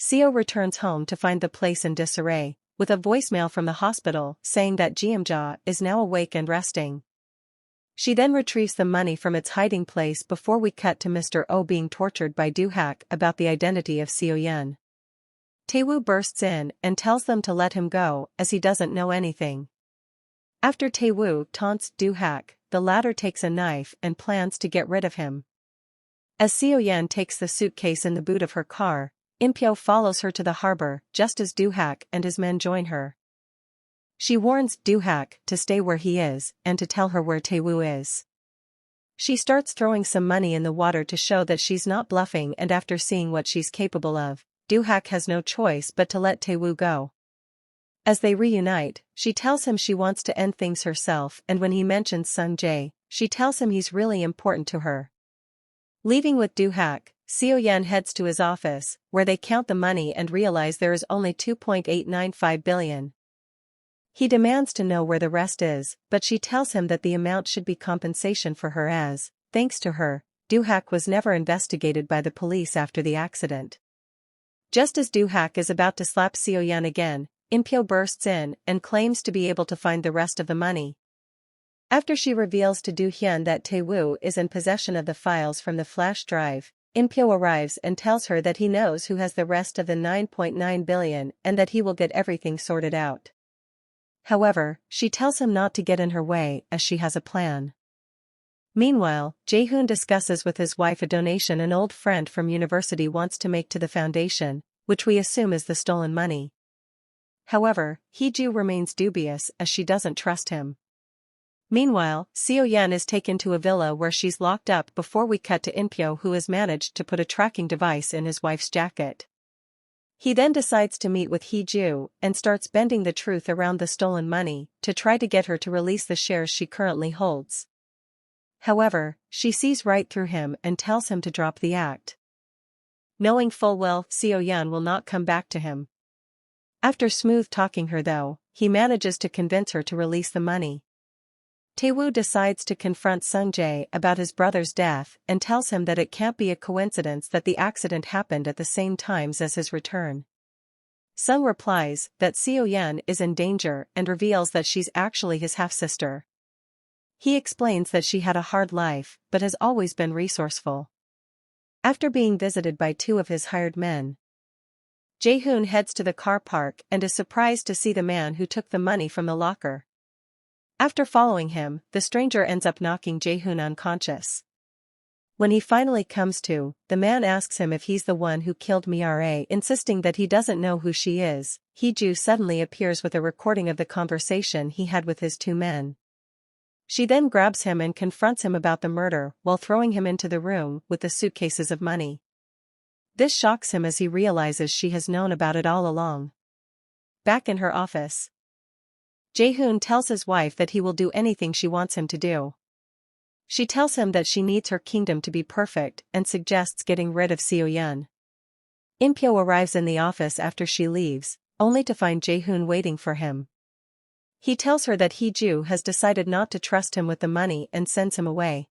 Seo returns home to find the place in disarray, with a voicemail from the hospital saying that Jeomja is now awake and resting. She then retrieves the money from its hiding place before we cut to Mr. Oh being tortured by Doo-hak about the identity of Seo-yeon. Taewoo bursts in and tells them to let him go as he doesn't know anything. After Taewoo taunts Doo-hak, the latter takes a knife and plans to get rid of him. As Seo-yeon takes the suitcase in the boot of her car, Impyo follows her to the harbor just as Doo-hak and his men join her. She warns Doo-hak to stay where he is and to tell her where Taewoo is. She starts throwing some money in the water to show that she's not bluffing, and after seeing what she's capable of, Doo-hak has no choice but to let Taewoo go. As they reunite, she tells him she wants to end things herself, and when he mentions Sung Jae, she tells him he's really important to her. Leaving with Doo-hak, Seo-yeon heads to his office, where they count the money and realize there is only 2.895 billion. He demands to know where the rest is, but she tells him that the amount should be compensation for her as, thanks to her, Doo-hak was never investigated by the police after the accident. Just as Doo-hak is about to slap Seo-yeon again, Impyo bursts in and claims to be able to find the rest of the money. After she reveals to Do-hyun that Taewoo is in possession of the files from the flash drive, Impyo arrives and tells her that he knows who has the rest of the 9.9 billion and that he will get everything sorted out. However, she tells him not to get in her way as she has a plan. Meanwhile, Jae-hoon discusses with his wife a donation an old friend from university wants to make to the foundation, which we assume is the stolen money. However, Hee-ju remains dubious as she doesn't trust him. Meanwhile, Seo-yeon is taken to a villa where she's locked up before we cut to Impyo, who has managed to put a tracking device in his wife's jacket. He then decides to meet with Hee-ju and starts bending the truth around the stolen money to try to get her to release the shares she currently holds. However, she sees right through him and tells him to drop the act. Knowing full well Seo-yeon will not come back to him. After smooth-talking her though, he manages to convince her to release the money. Taewoo decides to confront Sung Jae about his brother's death and tells him that it can't be a coincidence that the accident happened at the same times as his return. Sung replies that Seo-yeon is in danger and reveals that she's actually his half-sister. He explains that she had a hard life but has always been resourceful. After being visited by two of his hired men, Jae-hoon heads to the car park and is surprised to see the man who took the money from the locker. After following him, the stranger ends up knocking Jae-hoon unconscious. When he finally comes to, the man asks him if he's the one who killed Miare, insisting that he doesn't know who she is. Hee-ju suddenly appears with a recording of the conversation he had with his two men. She then grabs him and confronts him about the murder while throwing him into the room with the suitcases of money. This shocks him as he realizes she has known about it all along. Back in her office, Jae-hoon tells his wife that he will do anything she wants him to do. She tells him that she needs her kingdom to be perfect and suggests getting rid of Seo-yeon. Impyo arrives in the office after she leaves, only to find Jae-hoon waiting for him. He tells her that Hee-ju has decided not to trust him with the money and sends him away.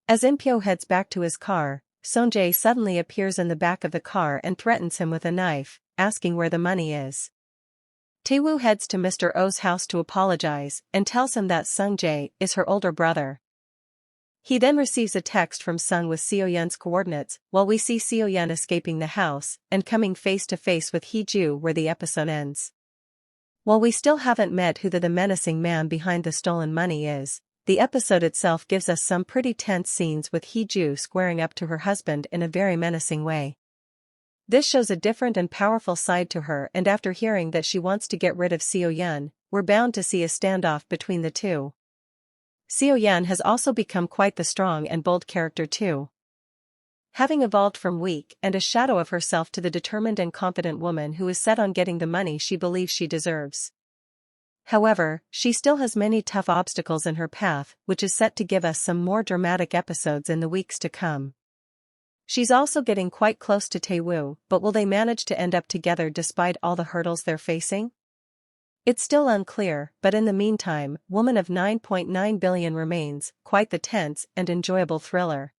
As Impyo heads back to his car, Sung-jae suddenly appears in the back of the car and threatens him with a knife, asking where the money is. Taewoo heads to Mr. Oh's house to apologize and tells him that Sung-jae is her older brother. He then receives a text from Sung with Seo-yeon's coordinates, while we see Seo-yeon escaping the house and coming face to face with Hee-ju, where the episode ends. While we still haven't met who the menacing man behind the stolen money is, the episode itself gives us some pretty tense scenes with Hee-ju squaring up to her husband in a very menacing way. This shows a different and powerful side to her, and after hearing that she wants to get rid of Seo-yeon, we're bound to see a standoff between the two. Seo-yeon has also become quite the strong and bold character too. Having evolved from weak and a shadow of herself to the determined and confident woman who is set on getting the money she believes she deserves. However, she still has many tough obstacles in her path, which is set to give us some more dramatic episodes in the weeks to come. She's also getting quite close to Taewoo, but will they manage to end up together despite all the hurdles they're facing? It's still unclear, but in the meantime, Woman of 9.9 billion remains quite the tense and enjoyable thriller.